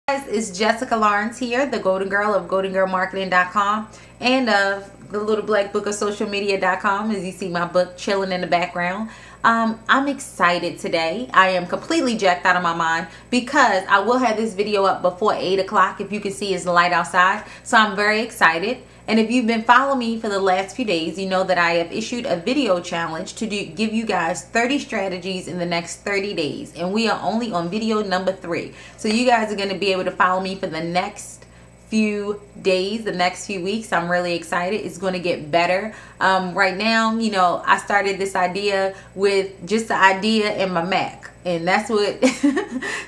Guys, it's Jessica Lawrence here, the Golden Girl of GoldenGirlMarketing.com and of the Little Black Book of SocialMedia.com. As you see my book chilling in the background. I'm excited today. I am completely jacked out of my mind because I will have this video up before 8 o'clock. If you can see, it's light outside. So I'm very excited. And if you've been following me for the last few days, you know that I have issued a video challenge to give you guys 30 strategies in the next 30 days. And we are only on video number 3. So you guys are going to be able to follow me for the next few days, the next few weeks. I'm really excited. It's going to get better. Right now, you know, I started this idea with just the idea and my Mac. And that's what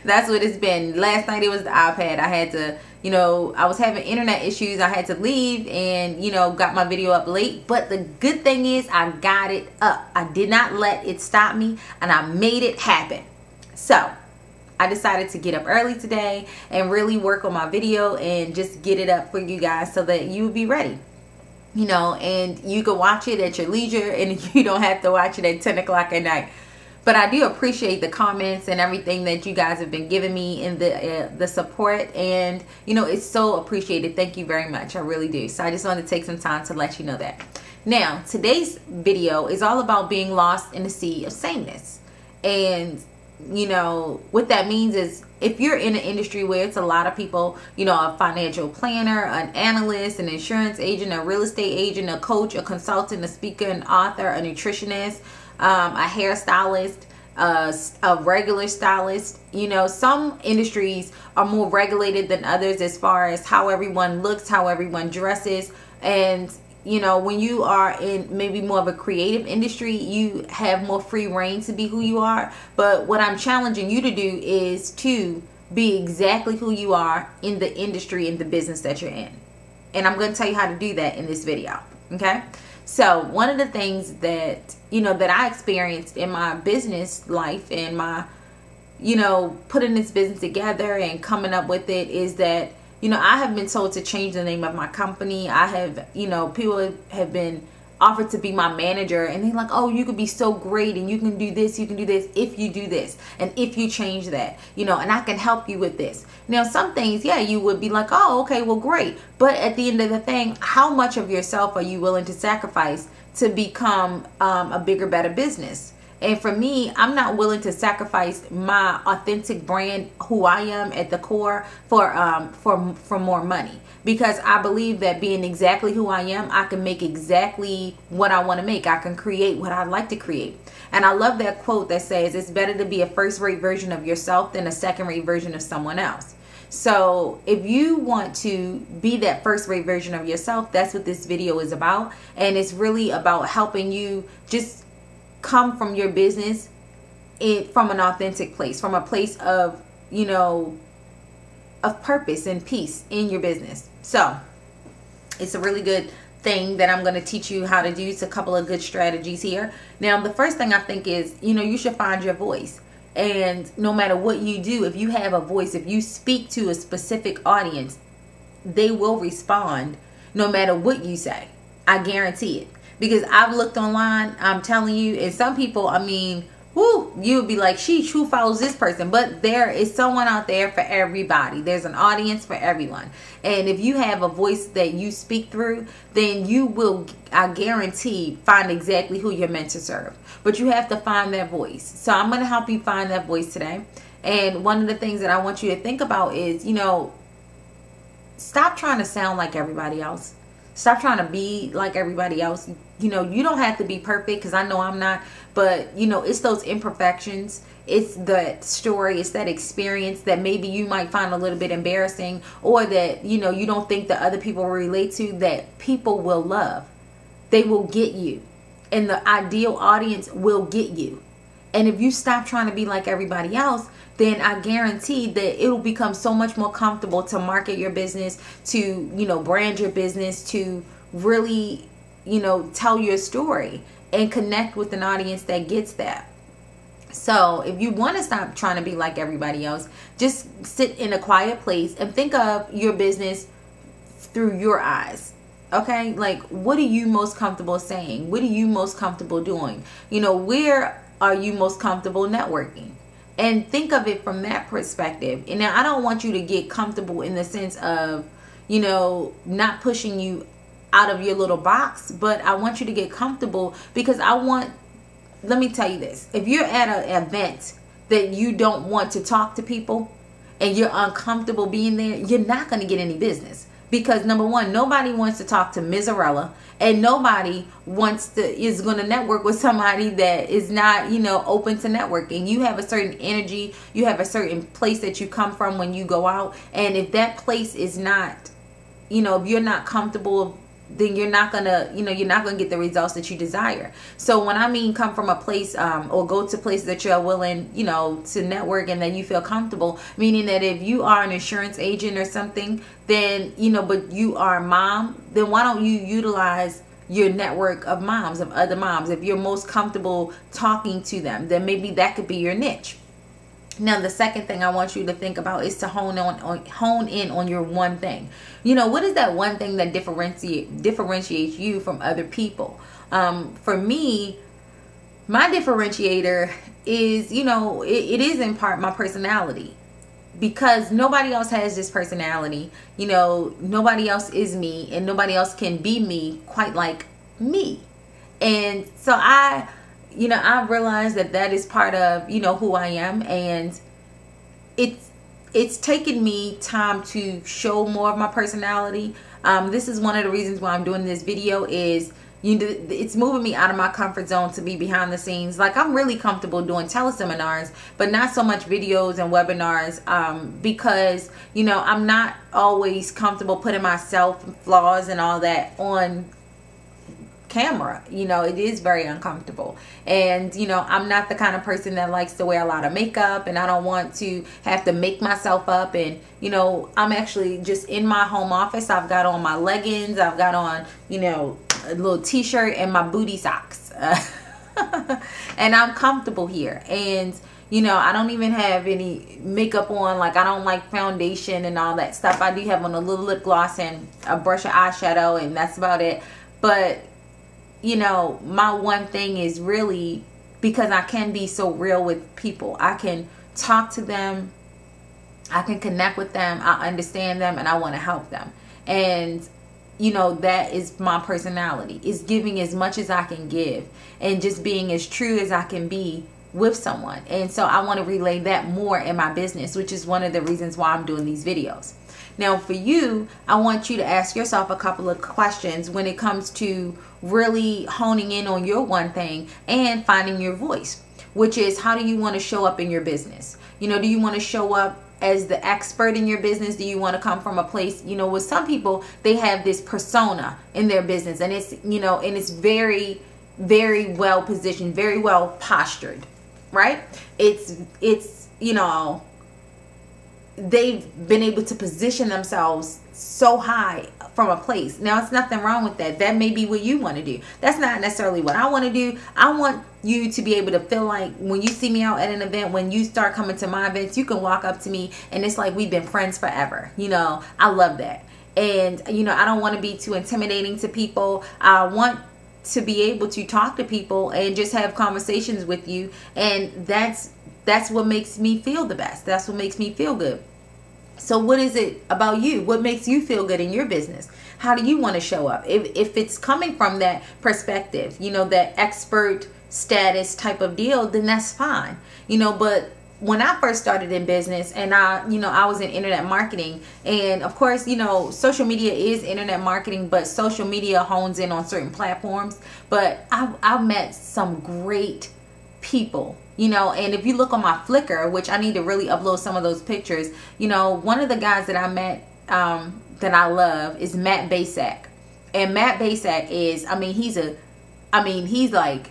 that's what it's been. Last night it was the iPad. I had to, you know, I was having internet issues. I had to leave and, you know, got my video up late. But the good thing is I got it up. I did not let it stop me and I made it happen. So I decided to get up early today and really work on my video and just get it up for you guys so that you will be ready. You know, and you can watch it at your leisure and you don't have to watch it at 10 o'clock at night. But I do appreciate the comments and everything that you guys have been giving me and the support. And, you know, it's so appreciated. Thank you very much. I really do. So I just want to take some time to let you know that. Now, today's video is all about being lost in the sea of sameness. And, you know, what that means is if you're in an industry where it's a lot of people, you know, a financial planner, an analyst, an insurance agent, a real estate agent, a coach, a consultant, a speaker, an author, a nutritionist, a hairstylist, a regular stylist. You know, some industries are more regulated than others as far as how everyone looks, how everyone dresses. And, you know, when you are in maybe more of a creative industry, you have more free reign to be who you are. But what I'm challenging you to do is to be exactly who you are in the industry, in the business that you're in. And I'm going to tell you how to do that in this video. Okay? So one of the things that, you know, that I experienced in my business life and my, you know, putting this business together and coming up with it is that, you know, I have been told to change the name of my company. I have, you know, people have been offered to be my manager and they're like, oh, you could be so great and you can do this, you can do this if you do this and if you change that, you know, and I can help you with this. Now, some things, yeah, you would be like, oh, okay, well, great. But at the end of the thing, how much of yourself are you willing to sacrifice to become a bigger, better business? And for me, I'm not willing to sacrifice my authentic brand, who I am at the core, for more money. Because I believe that being exactly who I am, I can make exactly what I want to make. I can create what I like to create. And I love that quote that says, it's better to be a first-rate version of yourself than a second-rate version of someone else. So if you want to be that first-rate version of yourself, that's what this video is about. And it's really about helping you just come from your business from an authentic place, from a place of, you know, of purpose and peace in your business. So it's a really good thing that I'm going to teach you how to do. It's a couple of good strategies here. Now, the first thing I think is, you know, you should find your voice. And no matter what you do, if you have a voice, if you speak to a specific audience, they will respond no matter what you say. I guarantee it. Because I've looked online, I'm telling you, and some people, I mean, whoo, you would be like, who follows this person? But there is someone out there for everybody. There's an audience for everyone. And if you have a voice that you speak through, then you will, I guarantee, find exactly who you're meant to serve. But you have to find that voice. So I'm going to help you find that voice today. And one of the things that I want you to think about is, you know, stop trying to sound like everybody else. Stop trying to be like everybody else. You know, you don't have to be perfect, because I know I'm not. But, you know, it's those imperfections. It's that story. It's that experience that maybe you might find a little bit embarrassing, or that, you know, you don't think that other people will relate to, that people will love. They will get you. And the ideal audience will get you. And if you stop trying to be like everybody else, then I guarantee that it will become so much more comfortable to market your business, to, you know, brand your business, to really, you know, tell your story and connect with an audience that gets that. So if you want to stop trying to be like everybody else, just sit in a quiet place and think of your business through your eyes. Okay? Like, what are you most comfortable saying? What are you most comfortable doing? You know, where are you most comfortable networking? And think of it from that perspective. And now I don't want you to get comfortable in the sense of, you know, not pushing you out of your little box, but I want you to get comfortable because let me tell you this. If you're at an event that you don't want to talk to people and you're uncomfortable being there, you're not going to get any business. Because number one, nobody wants to talk to Mizarella, and nobody is going to network with somebody that is not, you know, open to networking. You have a certain energy, you have a certain place that you come from when you go out, and if that place is not, you know, if you're not comfortable, then you're not gonna, you know, you're not gonna get the results that you desire. So when I mean come from a place or go to places that you're willing, you know, to network and that you feel comfortable, meaning that if you are an insurance agent or something, then, you know, but you are a mom, then why don't you utilize your network of moms, of other moms? If you're most comfortable talking to them, then maybe that could be your niche. Now, the second thing I want you to think about is to hone in on your one thing. You know, what is that one thing that differentiates you from other people? For me, my differentiator is, you know, it is in part my personality. Because nobody else has this personality. You know, nobody else is me, and nobody else can be me quite like me. And so I realized that is part of, you know, who I am, and it's taken me time to show more of my personality. This is one of the reasons why I'm doing this video is, it's moving me out of my comfort zone to be behind the scenes. Like, I'm really comfortable doing teleseminars, but not so much videos and webinars, because, you know, I'm not always comfortable putting myself, flaws and all that on camera. You know, it is very uncomfortable, and you know, I'm not the kind of person that likes to wear a lot of makeup, and I don't want to have to make myself up. And you know, I'm actually just in my home office. I've got on my leggings, I've got on, you know, a little t-shirt and my booty socks and I'm comfortable here. And you know, I don't even have any makeup on. Like, I don't like foundation and all that stuff. I do have on a little lip gloss and a brush of eyeshadow, and that's about it. But you know, my one thing is really because I can be so real with people. I can talk to them, I can connect with them, I understand them, and I want to help them. And you know, that is my personality, is giving as much as I can give and just being as true as I can be with someone. And so I want to relay that more in my business, which is one of the reasons why I'm doing these videos. Now, for you, I want you to ask yourself a couple of questions when it comes to really honing in on your one thing and finding your voice, which is, how do you want to show up in your business? You know, do you want to show up as the expert in your business? Do you want to come from a place, you know, with some people, they have this persona in their business, and it's, you know, and it's very, very well positioned, very well postured, right? It's, you know, they've been able to position themselves so high from a place. Now, it's nothing wrong with that. That may be what you want to do. That's not necessarily what I want to do. I want you to be able to feel like when you see me out at an event, when you start coming to my events, you can walk up to me and it's like we've been friends forever. You know, I love that. And, you know, I don't want to be too intimidating to people. I want to be able to talk to people and just have conversations with you. And that's what makes me feel the best. That's what makes me feel good. So what is it about you? What makes you feel good in your business? How do you want to show up? If it's coming from that perspective, you know, that expert status type of deal, then that's fine. You know, but when I first started in business, and I was in internet marketing, and of course, you know, social media is internet marketing, but social media hones in on certain platforms. But I've met some great people, you know, and if you look on my Flickr, which I need to really upload some of those pictures, you know, one of the guys that I met that I love is Matt Basak. And Matt Basak is, he's like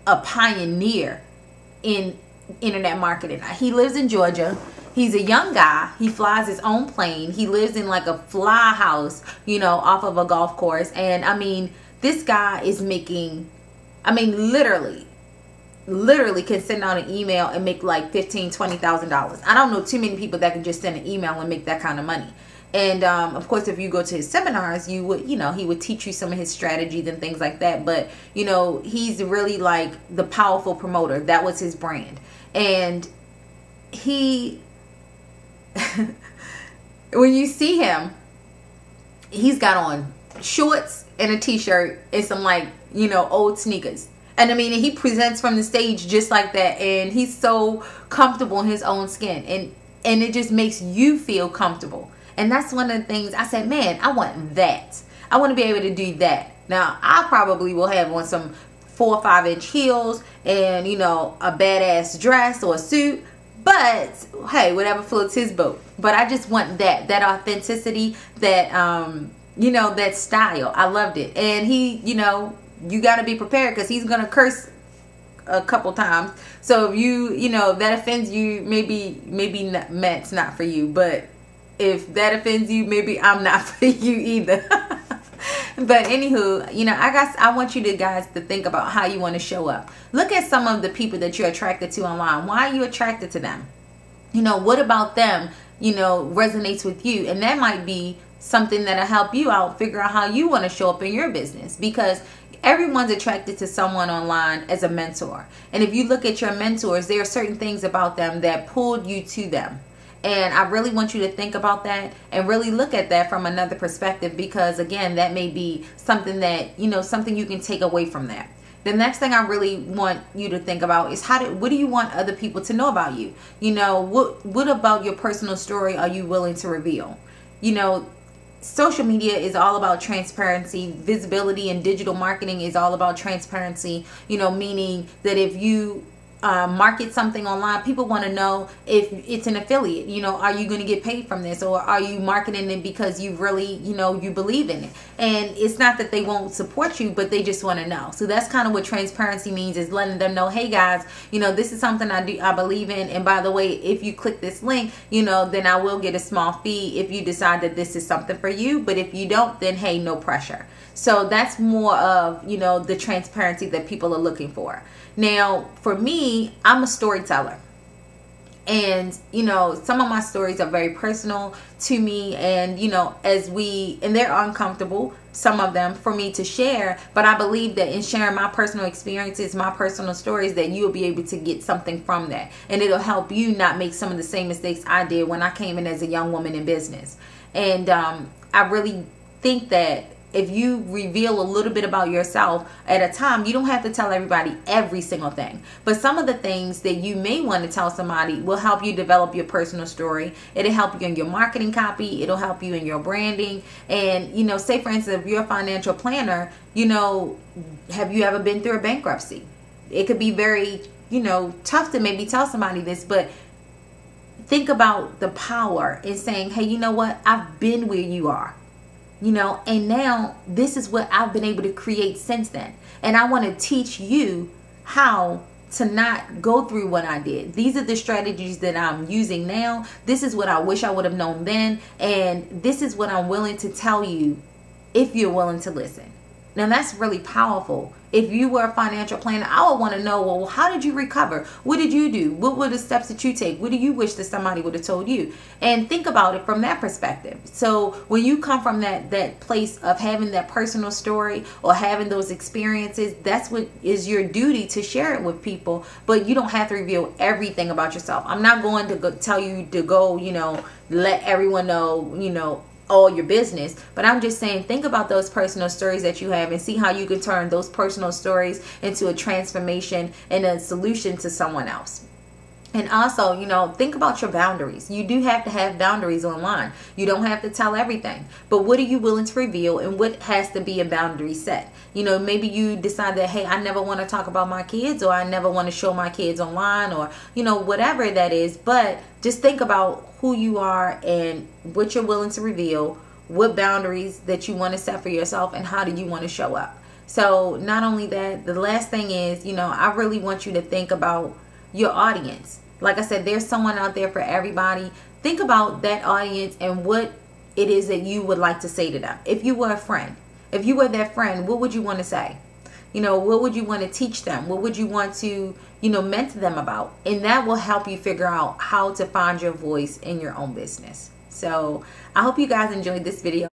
a pioneer in internet marketing. He lives in Georgia. He's a young guy. He flies his own plane. He lives in like a fly house, you know, off of a golf course. And I mean, this guy is making, literally can send out an email and make like $15,000-$20,000. I don't know too many people that can just send an email and make that kind of money. And of course, if you go to his seminars, he would teach you some of his strategies and things like that. But you know, he's really like the powerful promoter. That was his brand. And he, when you see him, he's got on shorts and a t-shirt and some, like, you know, old sneakers. And I mean, he presents from the stage just like that, and he's so comfortable in his own skin, and it just makes you feel comfortable. And that's one of the things I said, man, I want that. I want to be able to do that. Now, I probably will have on some 4 or 5 inch heels and, you know, a badass dress or a suit. But hey, whatever floats his boat. But I just want that authenticity, that you know, that style. I loved it. And he, you know, you got to be prepared, because he's gonna curse a couple times. So if you know, that offends you, maybe Matt's not for you. But if that offends you, maybe I'm not for you either. But anywho, you know, I want you guys to think about how you want to show up. Look at some of the people that you're attracted to online. Why are you attracted to them? You know, what about them, you know, resonates with you? And that might be something that'll help you out, figure out how you want to show up in your business, because everyone's attracted to someone online as a mentor. And if you look at your mentors, there are certain things about them that pulled you to them. And I really want you to think about that and really look at that from another perspective, because again, that may be something that, you know, something you can take away from that. The next thing I really want you to think about is what do you want other people to know about you? You know, what about your personal story are you willing to reveal? You know, social media is all about transparency. Visibility and digital marketing is all about transparency, you know, meaning that if you market something online, people want to know if it's an affiliate. You know, are you going to get paid from this, or are you marketing it because you really, you know, you believe in it? And it's not that they won't support you, but they just want to know. So that's kind of what transparency means, is letting them know, hey guys, you know, this is something I believe in, and by the way, if you click this link, you know, then I will get a small fee if you decide that this is something for you. But if you don't, then hey, no pressure. So that's more of, you know, the transparency that people are looking for. Now, for me, I'm a storyteller. And, you know, some of my stories are very personal to me. And, you know, and they're uncomfortable, some of them, for me to share. But I believe that in sharing my personal experiences, my personal stories, that you'll be able to get something from that. And it'll help you not make some of the same mistakes I did when I came in as a young woman in business. And I really think that if you reveal a little bit about yourself at a time, you don't have to tell everybody every single thing. But some of the things that you may want to tell somebody will help you develop your personal story. It'll help you in your marketing copy. It'll help you in your branding. And, you know, say for instance, if you're a financial planner, you know, have you ever been through a bankruptcy? It could be very, you know, tough to maybe tell somebody this, but think about the power in saying, hey, you know what? I've been where you are. You know, and now this is what I've been able to create since then. And I want to teach you how to not go through what I did. These are the strategies that I'm using now. This is what I wish I would have known then. And this is what I'm willing to tell you if you're willing to listen. Now that's really powerful. If you were a financial planner, I would want to know, well, how did you recover? What did you do? What were the steps that you take? What do you wish that somebody would have told you? And think about it from that perspective. So when you come from that place of having that personal story or having those experiences, that's what is your duty, to share it with people. But you don't have to reveal everything about yourself. I'm not going to tell you to go, you know, let everyone know, you know, all your business. But I'm just saying, think about those personal stories that you have and see how you can turn those personal stories into a transformation and a solution to someone else. And also, you know, think about your boundaries. You do have to have boundaries online. You don't have to tell everything. But what are you willing to reveal, and what has to be a boundary set? You know, maybe you decide that, hey, I never want to talk about my kids, or I never want to show my kids online, or, you know, whatever that is. But just think about who you are and what you're willing to reveal, what boundaries that you want to set for yourself, and how do you want to show up. So not only that, the last thing is, you know, I really want you to think about your audience. Like I said, there's someone out there for everybody. Think about that audience and what it is that you would like to say to them. If you were a friend, if you were their friend, what would you want to say? You know, what would you want to teach them? What would you want to, you know, mentor them about? And that will help you figure out how to find your voice in your own business. So I hope you guys enjoyed this video.